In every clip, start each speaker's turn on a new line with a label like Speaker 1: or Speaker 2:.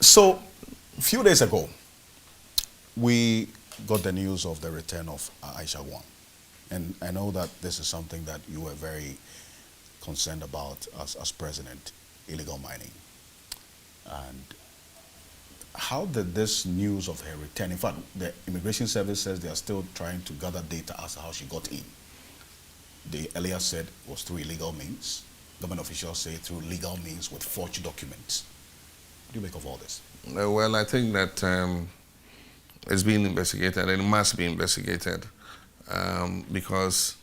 Speaker 1: So, a few days ago, we got the news of the return of Aisha Owusu. And I know that this is something that you were very concerned about as president, illegal mining. And how did this news of her return, in fact, the Immigration Service says they are still trying to gather data as to how she got in. They earlier said it was through illegal means. Government officials say through legal means with forged documents. What do you make of all this?
Speaker 2: Well, I think that it's being investigated, and it must be investigated because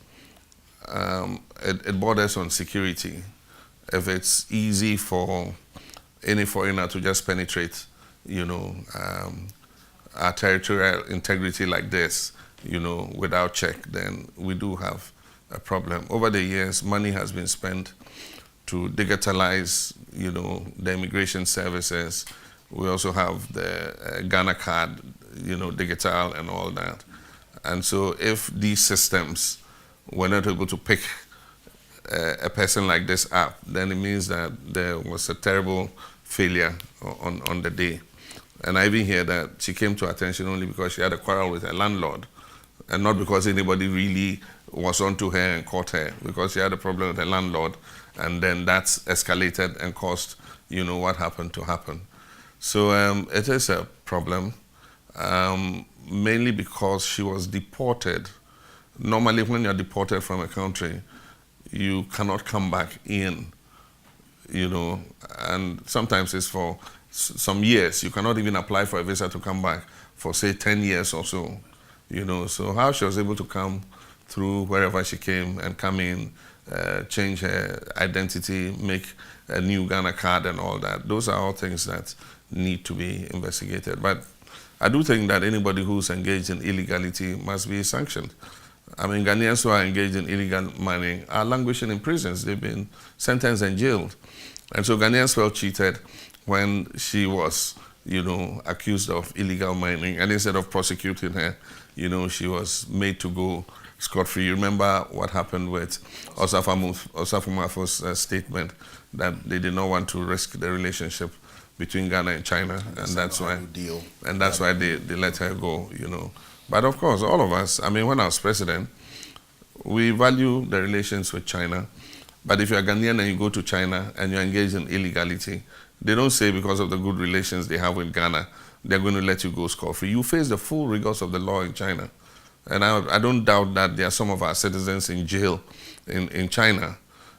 Speaker 2: it borders on security. If it's easy for any foreigner to just penetrate, our territorial integrity like this, without check, then we do have a problem. Over the years, money has been spent to digitalize, the immigration services. We also have the Ghana card, digital and all that. And so if these systems were not able to pick a person like this up, then it means that there was a terrible failure on the day. And I even hear that she came to attention only because she had a quarrel with her landlord, and not because anybody really was onto her and caught her, because she had a problem with her landlord, and then that's escalated and caused, what happened to happen. So it is a problem, mainly because she was deported. Normally, when you're deported from a country, you cannot come back in, and sometimes it's for some years. You cannot even apply for a visa to come back for, say, 10 years or so, So how she was able to come through wherever she came and come in, change her identity, make a new Ghana card and all that, those are all things that need to be investigated. But I do think that anybody who's engaged in illegality must be sanctioned. I mean, Ghanaians who are engaged in illegal mining are languishing in prisons. They've been sentenced and jailed. And so Ghanaians felt cheated when she was, accused of illegal mining. And instead of prosecuting her, she was made to go scot-free. You remember what happened with Osafumafo's statement that they did not want to risk the relationship between Ghana and China, and that's why they let her go, But of course, all of us, I mean, when I was president, we value the relations with China. But if you're Ghanaian and you go to China and you're engaged in illegality, they don't say because of the good relations they have with Ghana, they're going to let you go scot-free. You face the full rigors of the law in China. And I don't doubt that there are some of our citizens in jail in China.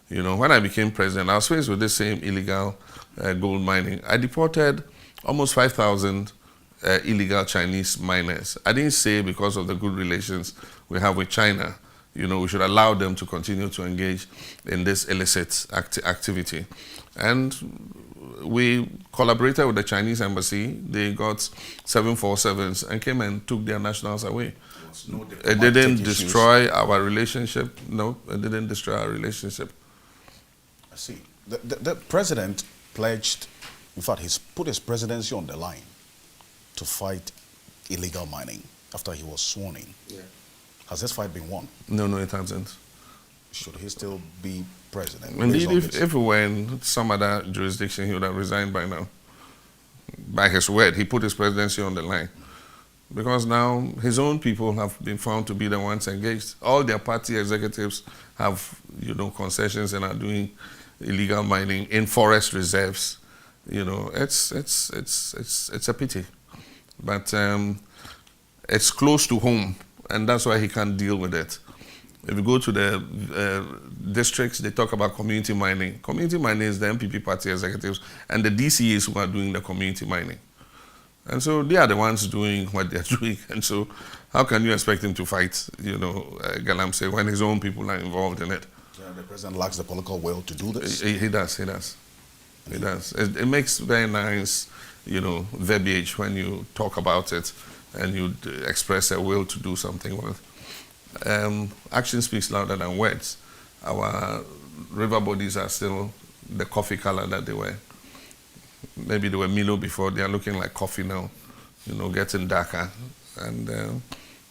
Speaker 2: When I became president, I was faced with this same illegal gold mining. I deported almost 5,000 illegal Chinese miners. I didn't say because of the good relations we have with China, we should allow them to continue to engage in this illicit activity. And we collaborated with the Chinese embassy. They got 747s and came and took their nationals away. It didn't destroy our relationship. No, it didn't destroy our relationship.
Speaker 1: I see. The president pledged, in fact, he's put his presidency on the line to fight illegal mining after he was sworn in. Yeah. Has this fight been won? No,
Speaker 2: it hasn't.
Speaker 1: Should he still be president?
Speaker 2: Indeed, if we were in some other jurisdiction, he would have resigned by now. By his word, he put his presidency on the line. Because now his own people have been found to be the ones engaged. All their party executives have, concessions and are doing illegal mining in forest reserves. It's a pity. But it's close to home, and that's why he can't deal with it. If you go to the districts, they talk about community mining. Community mining is the MPP party executives and the DCAs who are doing the community mining. And so they are the ones doing what they're doing. And so how can you expect him to fight, galamsey when his own people are involved in it?
Speaker 1: Yeah, the president lacks the political will to do this?
Speaker 2: He does. It makes very nice, verbiage when you talk about it and you express a will to do something well. Action speaks louder than words. Our river bodies are still the coffee color that they were. Maybe they were Milo before. They are looking like coffee now, getting darker. And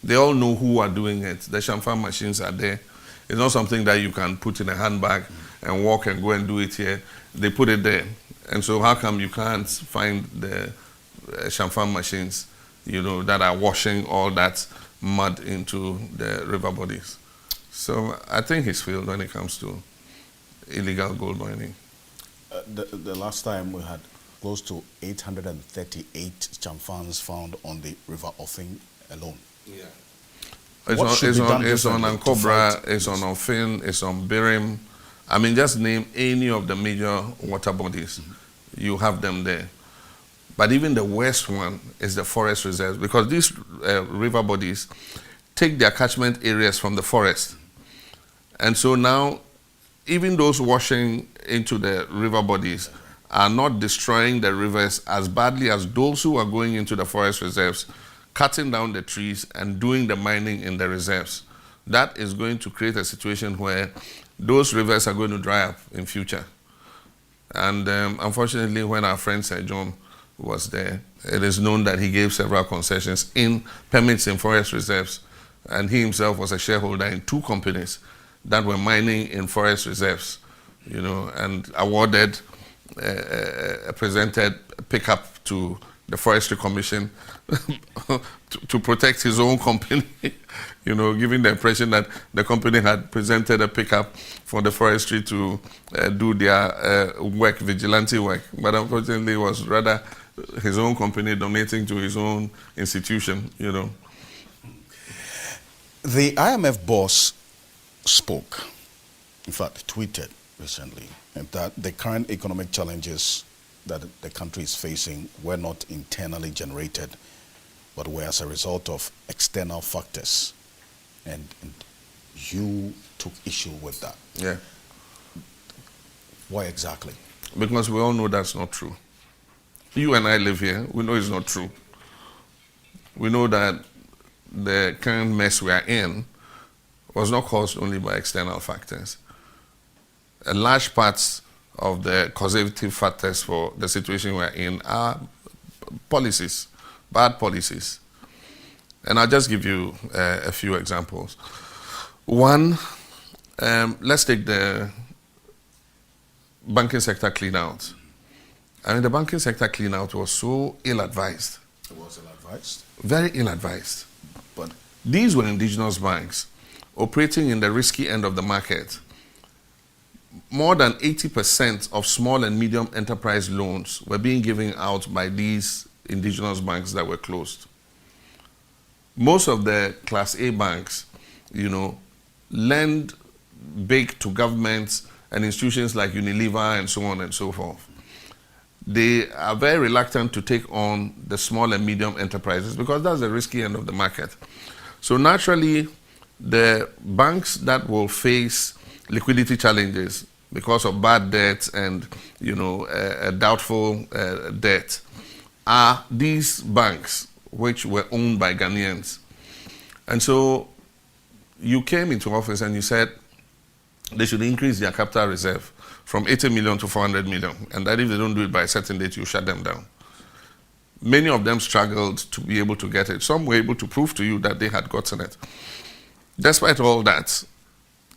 Speaker 2: they all know who are doing it. The champagne machines are there. It's not something that you can put in a handbag and walk and go and do it here. they put it there. And so how come you can't find the champagne machines, that are washing all that mud into the river bodies? So I think he's failed when it comes to illegal gold mining.
Speaker 1: The last time we had close to 838 champagnes found on the River Offing alone.
Speaker 2: Yeah. It's on Ankobra, it's on Offin, it's on Birim. I mean, just name any of the major water bodies. Mm-hmm. You have them there. But even the worst one is the forest reserves, because these river bodies take their catchment areas from the forest. And so now, even those washing into the river bodies are not destroying the rivers as badly as those who are going into the forest reserves, cutting down the trees and doing the mining in the reserves. That is going to create a situation where those rivers are going to dry up in future. And unfortunately, when our friend Sir John was there, it is known that he gave several concessions in permits in forest reserves. And he himself was a shareholder in 2 companies that were mining in forest reserves, and awarded presented pickup to the Forestry Commission to protect his own company, giving the impression that the company had presented a pickup for the forestry to do their vigilante work. But unfortunately, it was rather his own company donating to his own institution,
Speaker 1: The IMF boss spoke, in fact, tweeted recently, that the current economic challenges that the country is facing were not internally generated, but were as a result of external factors. And you took issue with that.
Speaker 2: Yeah.
Speaker 1: Why exactly?
Speaker 2: Because we all know that's not true. You and I live here, we know it's not true. We know that the current mess we are in was not caused only by external factors. A large part of the causative factors for the situation we're in are policies, bad policies. And I'll just give you a few examples. One, let's take the banking sector clean out. I mean, the banking sector clean out was so ill-advised.
Speaker 1: It was ill-advised?
Speaker 2: Very ill-advised.
Speaker 1: But
Speaker 2: these were indigenous banks operating in the risky end of the market. More than 80% of small and medium enterprise loans were being given out by these indigenous banks that were closed. Most of the Class A banks, lend big to governments and institutions like Unilever and so on and so forth. They are very reluctant to take on the small and medium enterprises because that's the risky end of the market. So naturally, the banks that will face liquidity challenges because of bad debt and a doubtful debt are these banks which were owned by Ghanaians. And so you came into office and you said they should increase their capital reserve from 80 million to 400 million, and that if they don't do it by a certain date, you shut them down. Many of them struggled to be able to get it. Some were able to prove to you that they had gotten it. Despite all that,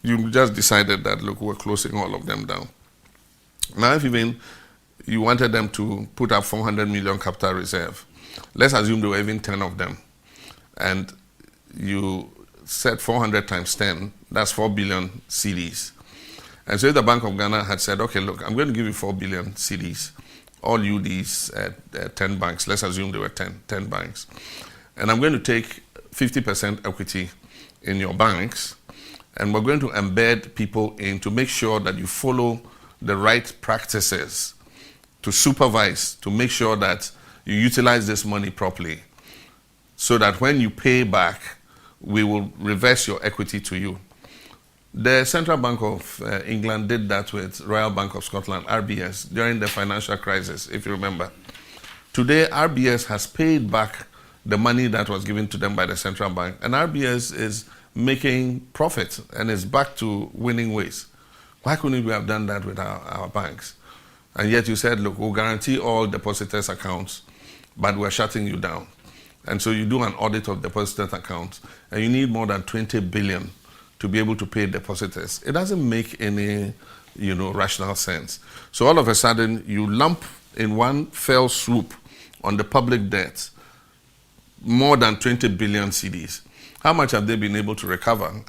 Speaker 2: you just decided that, look, we're closing all of them down. Now, if even you wanted them to put up 400 million capital reserve, let's assume there were even 10 of them, and you said 400 times 10, that's 4 billion cedis. And so the Bank of Ghana had said, okay, look, I'm going to give you 4 billion cedis, all you these 10 banks, let's assume there were 10 banks. And I'm going to take 50% equity in your banks, and we're going to embed people in to make sure that you follow the right practices, to supervise, to make sure that you utilize this money properly, so that when you pay back, we will reverse your equity to you. The Central Bank of England did that with Royal Bank of Scotland, RBS, during the financial crisis, if you remember. Today, RBS has paid back the money that was given to them by the Central Bank, and RBS is making profit and is back to winning ways. Why couldn't we have done that with our banks? And yet you said, look, we'll guarantee all depositors' accounts, but we're shutting you down. And so you do an audit of depositors' accounts, and you need more than 20 billion to be able to pay depositors. It doesn't make any rational sense. So all of a sudden, you lump in one fell swoop on the public debt more than 20 billion cedis. How much have they been able to recover